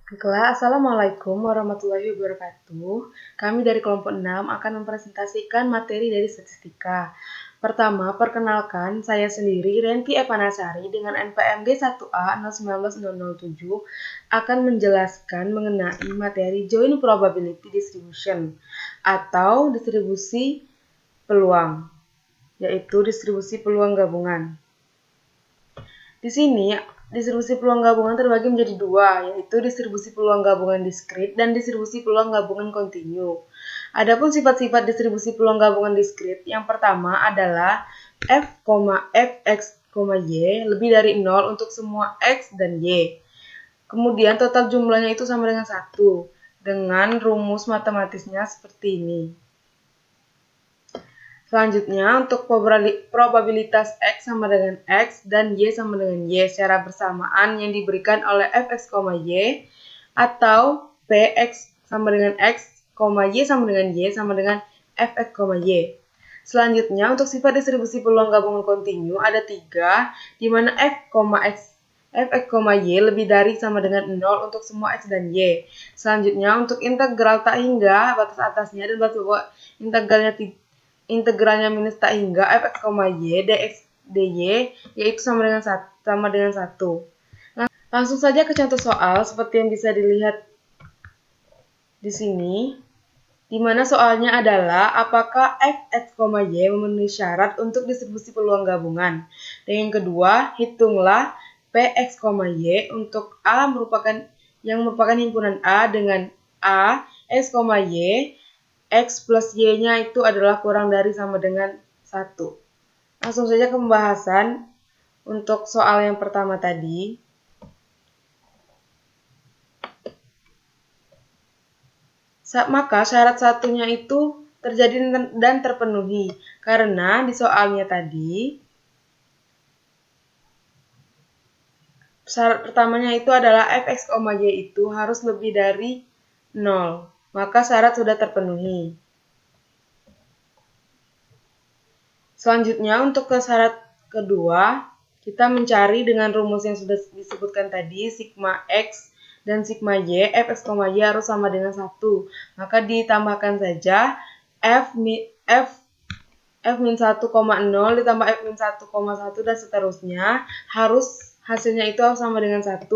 Baiklah, Assalamualaikum warahmatullahi wabarakatuh. Kami dari kelompok 6 akan mempresentasikan materi dari statistika. Pertama, perkenalkan, saya sendiri, Renti Evanasari dengan NPM G1A 019007 akan menjelaskan mengenai materi Joint Probability Distribution atau distribusi peluang, yaitu distribusi peluang gabungan. Di sini, distribusi peluang gabungan terbagi menjadi dua, yaitu distribusi peluang gabungan diskrit dan distribusi peluang gabungan kontinu. Adapun sifat-sifat distribusi peluang gabungan diskrit, yang pertama adalah f, fx, y lebih dari 0 untuk semua x dan y. Kemudian total jumlahnya itu sama dengan 1, dengan rumus matematisnya seperti ini. Selanjutnya, untuk probabilitas X sama dengan X dan Y sama dengan Y secara bersamaan yang diberikan oleh Fx, Y atau Px sama dengan X, Y sama dengan Y sama dengan Fx, Y. Selanjutnya, untuk sifat distribusi peluang gabungan kontinu ada 3, di mana Fx, Y lebih dari sama dengan 0 untuk semua X dan Y. Selanjutnya, untuk integral tak hingga batas atasnya dan batas bawah integralnya minus tak hingga fx, y dx dy yaitu sama dengan 1. Langsung saja ke contoh soal seperti yang bisa dilihat di sini, di mana soalnya adalah apakah fx, y memenuhi syarat untuk distribusi peluang gabungan. Dan yang kedua, hitunglah px, y untuk a yang merupakan himpunan a dengan a, x, y. X plus Y-nya itu adalah kurang dari sama dengan 1. Langsung saja ke pembahasan untuk soal yang pertama tadi. Maka syarat satunya itu terjadi dan terpenuhi. Karena di soalnya tadi, syarat pertamanya itu adalah fx, y itu harus lebih dari 0. Maka syarat sudah terpenuhi. Selanjutnya untuk ke syarat kedua, kita mencari dengan rumus yang sudah disebutkan tadi, sigma X dan sigma Y, fx, y harus sama dengan 1. Maka ditambahkan saja f min 1,0 ditambah f min 1,1 dan seterusnya, hasilnya itu harus sama dengan 1.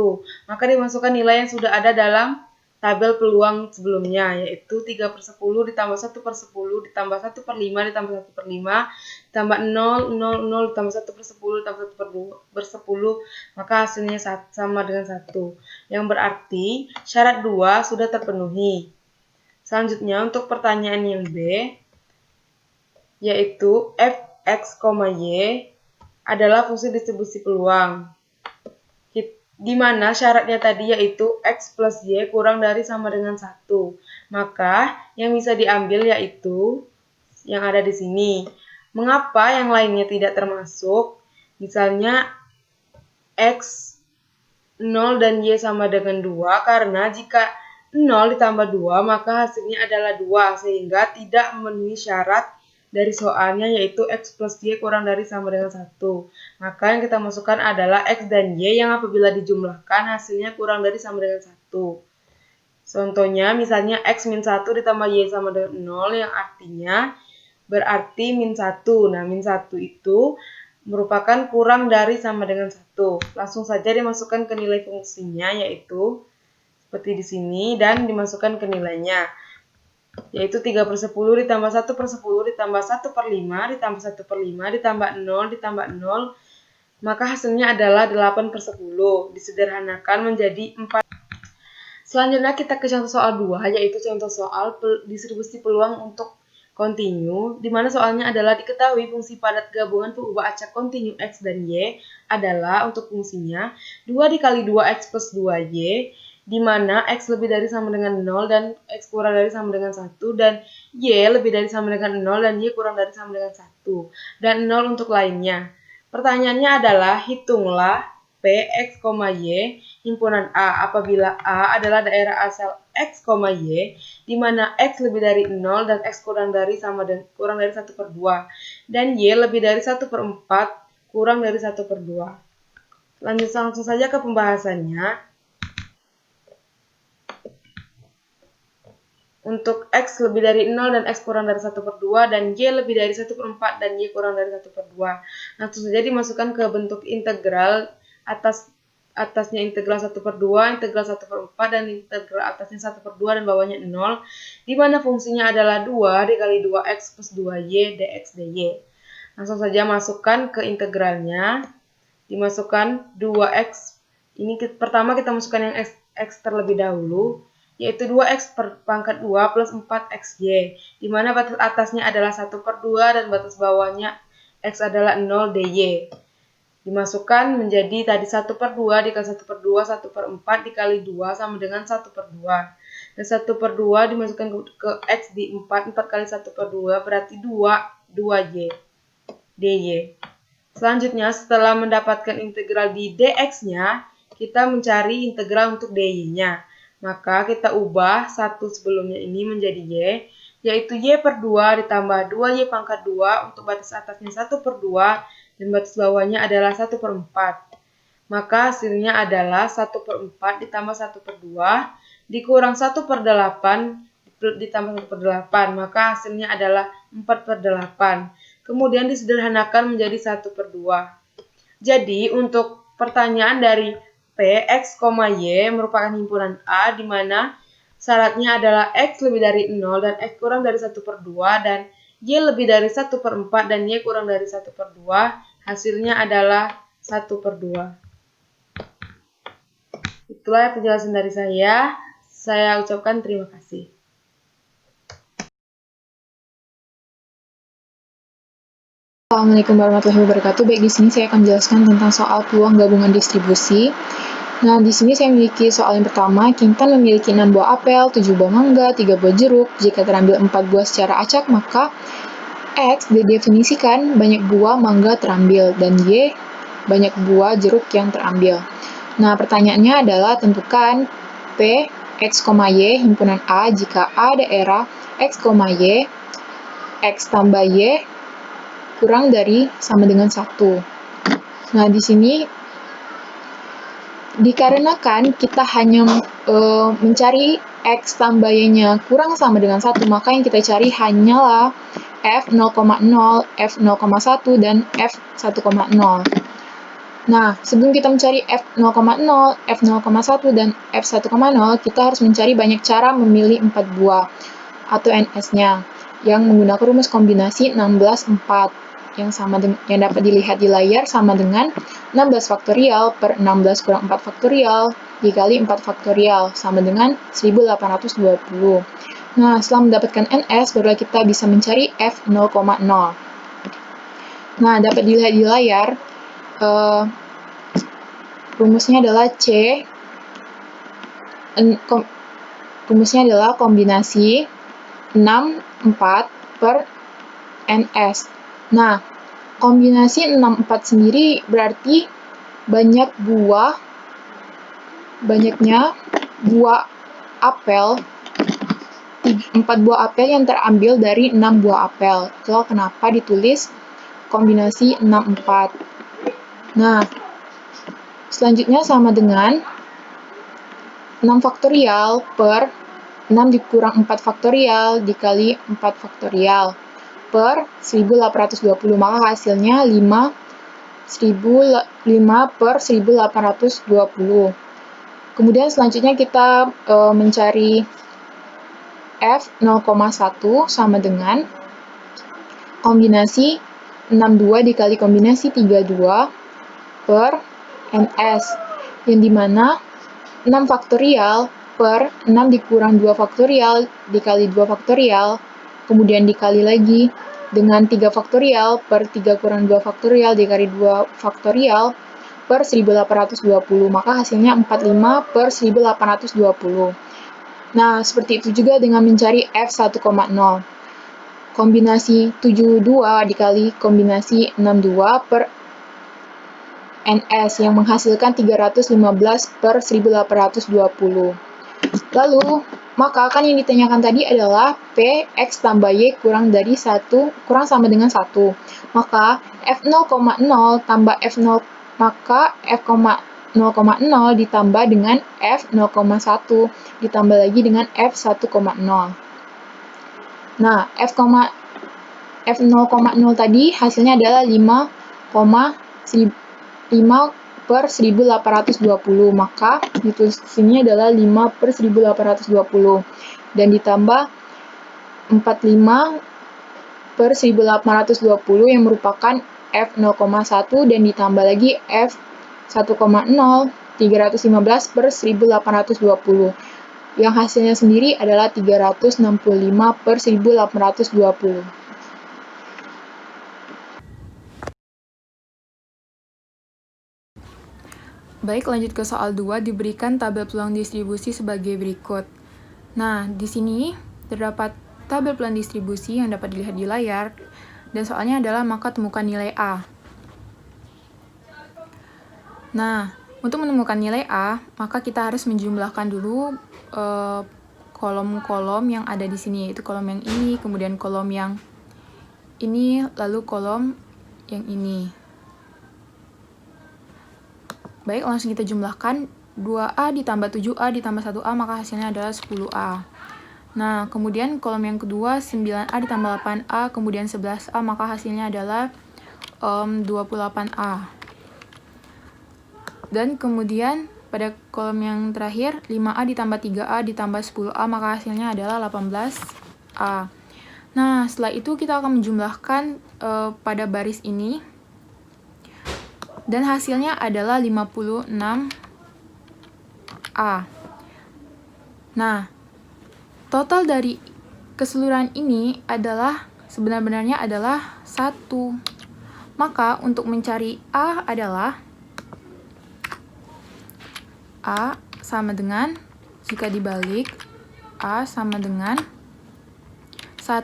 Maka dimasukkan nilai yang sudah ada dalam tabel peluang sebelumnya, yaitu 3/10 ditambah 1/10 ditambah 1/5 ditambah 1/5 ditambah 0, 0, 0 ditambah 1/10 ditambah 1/10, maka hasilnya sama dengan 1. Yang berarti syarat 2 sudah terpenuhi. Selanjutnya untuk pertanyaan yang B, yaitu fx, y adalah fungsi distribusi peluang, di mana syaratnya tadi yaitu X plus Y kurang dari sama dengan 1. Maka yang bisa diambil yaitu yang ada di sini. Mengapa yang lainnya tidak termasuk? Misalnya X 0 dan Y sama dengan 2, karena jika 0 ditambah 2 maka hasilnya adalah 2, sehingga tidak memenuhi syarat dari soalnya yaitu X plus Y kurang dari sama dengan 1. Maka yang kita masukkan adalah X dan Y yang apabila dijumlahkan hasilnya kurang dari sama dengan 1. Contohnya misalnya X min 1 ditambah Y sama dengan 0 yang artinya berarti min 1. Nah min 1 itu merupakan kurang dari sama dengan 1. Langsung saja dimasukkan ke nilai fungsinya yaitu seperti di sini dan dimasukkan ke nilainya. Yaitu 3/10 ditambah 1/10 ditambah 1/5 ditambah 1/5 ditambah 0 ditambah 0, maka hasilnya adalah 8/10. Disederhanakan menjadi 4. Selanjutnya kita ke contoh soal 2, yaitu contoh soal distribusi peluang untuk kontinu, di mana soalnya adalah diketahui fungsi padat gabungan pengubah acak kontinu X dan Y adalah untuk fungsinya 2 dikali 2X plus 2Y, di mana X lebih dari sama dengan 0 dan X kurang dari sama dengan 1, dan Y lebih dari sama dengan 0 dan Y kurang dari sama dengan 1, dan 0 untuk lainnya. Pertanyaannya adalah hitunglah P, X, Y, himpunan A apabila A adalah daerah asal X, Y, di mana X lebih dari 0 dan X kurang dari 1/2, dan Y lebih dari 1/4 kurang dari 1/2. Langsung saja ke pembahasannya. untuk X lebih dari 0 dan X kurang dari 1/2 dan Y lebih dari 1/4 dan Y kurang dari 1/2. Langsung saja dimasukkan ke bentuk integral atasnya integral 1/2, integral 1/4 dan integral atasnya 1/2 dan bawahnya 0, di mana fungsinya adalah 2 dikali 2X plus 2Y dx dy. Langsung saja masukkan ke integralnya, dimasukkan 2X, ini pertama kita masukkan yang X terlebih dahulu, yaitu 2X per pangkat 2 plus 4XY, di mana batas atasnya adalah 1/2 dan batas bawahnya X adalah 0 dy. Dimasukkan menjadi tadi 1/2 dikali 1/2, 1/4 dikali 2 sama dengan 1/2. Dan 1/2 dimasukkan ke X di 4 kali 1/2 berarti 2y dy. Selanjutnya setelah mendapatkan integral di dx-nya, kita mencari integral untuk dy-nya. Maka kita ubah satu sebelumnya ini menjadi y, yaitu y per 2 ditambah 2y pangkat 2 untuk batas atasnya 1/2 dan batas bawahnya adalah 1/4. Maka hasilnya adalah 1/4 ditambah 1/2 dikurang 1/8 ditambah 1/8. Maka hasilnya adalah 4/8. Kemudian disederhanakan menjadi 1/2. Jadi untuk pertanyaan dari P, X, Y merupakan himpunan A di mana syaratnya adalah X lebih dari 0 dan X kurang dari 1/2 dan Y lebih dari 1/4 dan Y kurang dari 1/2. Hasilnya adalah 1/2. Itulah penjelasan dari saya. Saya ucapkan terima kasih. Assalamualaikum warahmatullahi wabarakatuh. Baik, di sini saya akan menjelaskan tentang soal peluang gabungan distribusi. Nah, di sini saya memiliki soal yang pertama. Kintan memiliki 6 buah apel, 7 buah mangga, 3 buah jeruk. Jika terambil 4 buah secara acak, maka X didefinisikan banyak buah mangga terambil dan Y banyak buah jeruk yang terambil. Nah, pertanyaannya adalah tentukan P, X, Y himpunan A jika A daerah X, Y, X tambah Y kurang dari sama dengan 1. Nah, di sini dikarenakan kita hanya mencari X tambah Y-nya kurang sama dengan 1, maka yang kita cari hanyalah F0,0, F0,1, dan F1,0. Nah, sebelum kita mencari F0,0, F0,1, dan F1,0, kita harus mencari banyak cara memilih 4 buah atau NS-nya yang menggunakan rumus kombinasi 16/4 yang dapat dilihat di layar sama dengan 16 faktorial per 16 kurang 4 faktorial dikali 4 faktorial sama dengan 1820. Nah, setelah mendapatkan NS, barulah kita bisa mencari F0,0. Nah, dapat dilihat di layar, rumusnya adalah rumusnya adalah kombinasi 6/4 per NS. Nah, kombinasi 6/4 sendiri berarti banyaknya buah apel, 4 buah apel yang terambil dari 6 buah apel. Itulah kenapa ditulis kombinasi 6/4. Nah, selanjutnya sama dengan 6 faktorial per 6 dikurang 4 faktorial dikali 4 faktorial per 1820, maka hasilnya 5 per 1820. Kemudian selanjutnya kita mencari F0,1 sama dengan kombinasi 62 dikali kombinasi 32 per NS, yang dimana 6 faktorial per 6 dikurang 2 faktorial dikali 2 faktorial, kemudian dikali lagi dengan 3 faktorial per 3 kurang 2 faktorial dikali 2 faktorial per 1820, maka hasilnya 45 per 1820. Nah, seperti itu juga dengan mencari F1,0. Kombinasi 72 dikali kombinasi 62 per NS yang menghasilkan 315 per 1820. Lalu, maka kan yang ditanyakan tadi adalah P, X tambah Y kurang sama dengan 1. Maka F0,0 tambah F0, maka F0,0 ditambah dengan F0,1 ditambah lagi dengan F1,0. Nah, F0,0 tadi hasilnya adalah 5 per 1820, maka ditulis sini adalah 5 per 1820 dan ditambah 45 per 1820 yang merupakan F0,1 dan ditambah lagi F1,0 315 per 1820 yang hasilnya sendiri adalah 365 per 1820. Baik, lanjut ke soal 2, diberikan tabel peluang distribusi sebagai berikut. Nah, di sini terdapat tabel peluang distribusi yang dapat dilihat di layar, dan soalnya adalah maka temukan nilai A. Nah, untuk menemukan nilai A, maka kita harus menjumlahkan dulu kolom-kolom yang ada di sini, yaitu kolom yang ini, kemudian kolom yang ini, lalu kolom yang ini. Baik, langsung kita jumlahkan. 2A ditambah 7A ditambah 1A, maka hasilnya adalah 10A. Nah, kemudian kolom yang kedua, 9A ditambah 8A, kemudian 11A, maka hasilnya adalah 28A. Dan kemudian pada kolom yang terakhir, 5A ditambah 3A ditambah 10A, maka hasilnya adalah 18A. Nah, setelah itu kita akan menjumlahkan pada baris ini, dan hasilnya adalah 56A. Nah, total dari keseluruhan ini adalah sebenarnya adalah 1. Maka untuk mencari A adalah A sama dengan, jika dibalik, A sama dengan 1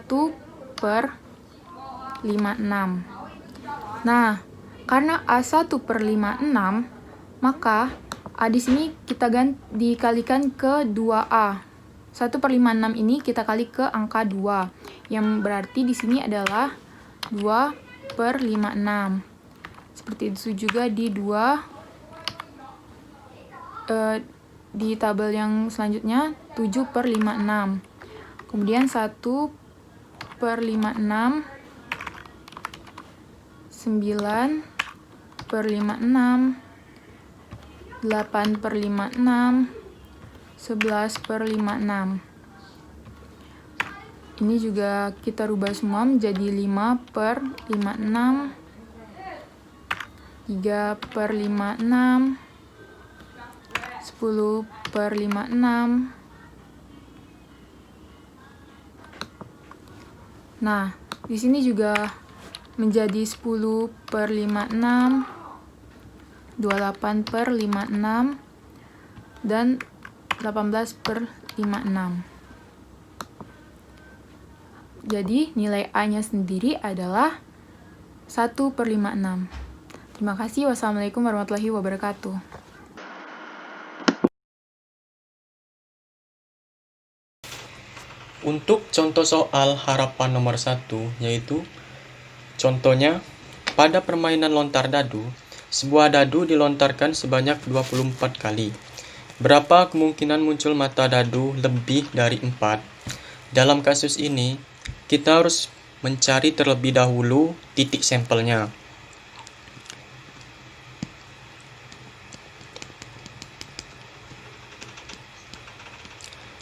per 56. Nah, karena A1 per 56, maka A di sini kita dikalikan ke 2A. 1 per 56 ini kita kali ke angka 2, yang berarti di sini adalah 2 per 56. Seperti itu juga di di tabel yang selanjutnya, 7 per 56. Kemudian 1 per 56, 9 per 56, 8 per 56, 11 per 56. Ini juga kita rubah semua menjadi 5 per 56, 3 per 56, 10 per 56. Nah, di sini juga menjadi 10 per 56, 28 per 56, dan 18 per 56. Jadi, nilai A-nya sendiri adalah 1 per 56. Terima kasih. Wassalamualaikum warahmatullahi wabarakatuh. Untuk contoh soal harapan nomor 1, yaitu contohnya, pada permainan lontar dadu, sebuah dadu dilontarkan sebanyak 24 kali. Berapa kemungkinan muncul mata dadu lebih dari 4? Dalam kasus ini, kita harus mencari terlebih dahulu titik sampelnya.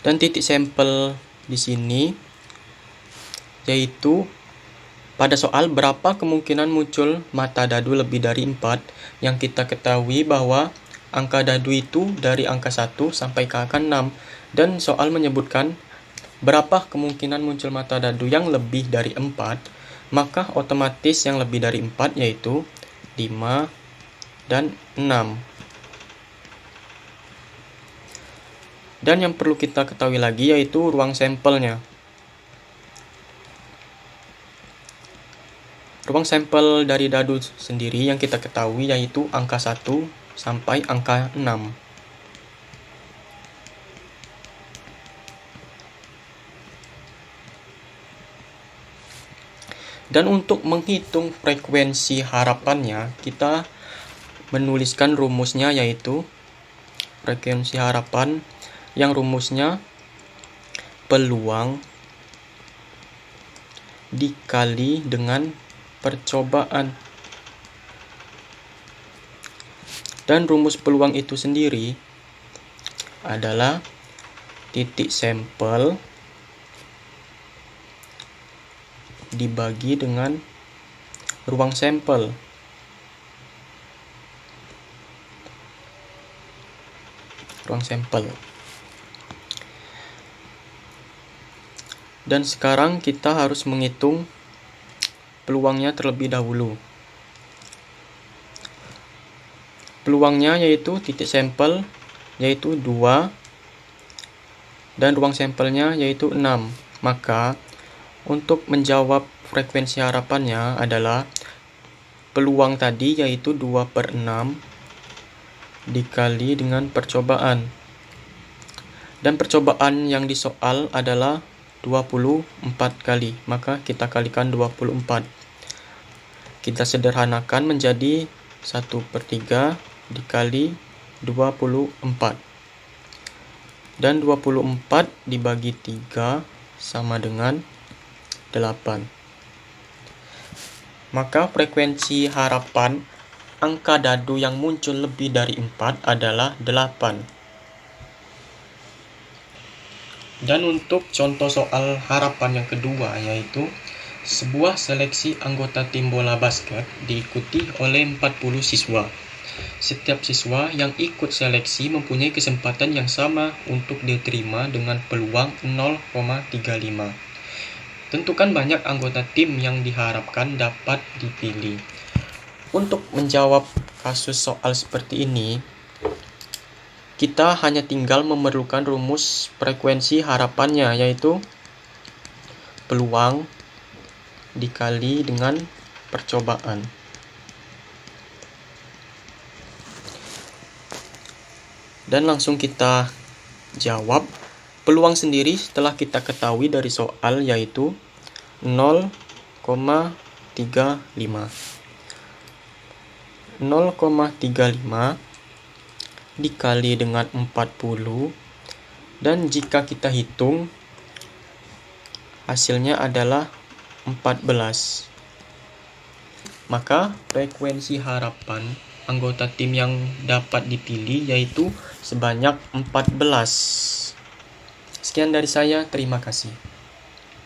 Dan titik sampel di sini yaitu pada soal berapa kemungkinan muncul mata dadu lebih dari 4, yang kita ketahui bahwa angka dadu itu dari angka 1 sampai ke angka 6, dan soal menyebutkan berapa kemungkinan muncul mata dadu yang lebih dari 4, maka otomatis yang lebih dari 4 yaitu 5 dan 6. Dan yang perlu kita ketahui lagi yaitu ruang sampelnya. Ruang sampel dari dadu sendiri yang kita ketahui yaitu angka 1 sampai angka 6. Dan untuk menghitung frekuensi harapannya, kita menuliskan rumusnya, yaitu frekuensi harapan yang rumusnya peluang dikali dengan percobaan. Dan rumus peluang itu sendiri adalah titik sampel dibagi dengan ruang sampel. Dan sekarang kita harus menghitung peluangnya terlebih dahulu. Peluangnya yaitu titik sampel yaitu 2 dan ruang sampelnya yaitu 6. Maka untuk menjawab frekuensi harapannya adalah peluang tadi yaitu 2/6 dikali dengan percobaan. Dan percobaan yang disoal adalah 24 kali, maka kita kalikan 24. Kita sederhanakan menjadi 1/3 dikali 24. Dan 24 dibagi 3 sama dengan 8. Maka frekuensi harapan angka dadu yang muncul lebih dari 4 adalah 8. Dan untuk contoh soal harapan yang kedua, yaitu sebuah seleksi anggota tim bola basket diikuti oleh 40 siswa. Setiap siswa yang ikut seleksi mempunyai kesempatan yang sama untuk diterima dengan peluang 0,35. Tentukan banyak anggota tim yang diharapkan dapat dipilih. Untuk menjawab kasus soal seperti ini, kita hanya tinggal memerlukan rumus frekuensi harapannya, yaitu peluang dikali dengan percobaan. Dan langsung kita jawab. Peluang sendiri telah kita ketahui dari soal, yaitu 0,35. 0,35 dikali dengan 40, dan jika kita hitung hasilnya adalah 14. Maka frekuensi harapan anggota tim yang dapat dipilih yaitu sebanyak 14. Sekian dari saya, terima kasih.